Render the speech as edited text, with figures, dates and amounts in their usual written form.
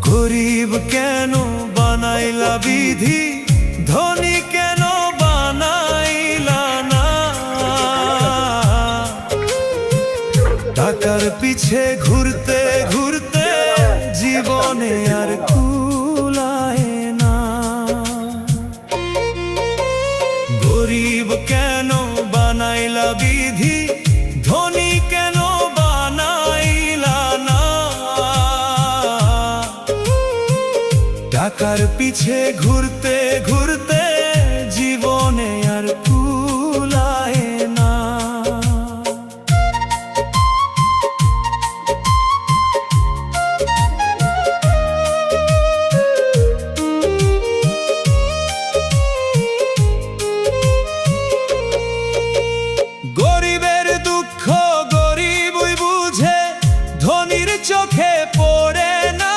গরিব কেন বানাইলা বিধি, ধনী কেন বানাইলা না? টাকার পিছে ঘুরতে ঘুরতে জীবনে আর কুলায় না। গরিব কেন বানাইলা বিধি, ধনী কেন বানাইলা না? টাকার পিছে ঘুরতে ঘুরতে জীবনে আর কুলায় না। গরিবের দুঃখ গরিবই বুঝে, ধনীর চোখে পড়ে না।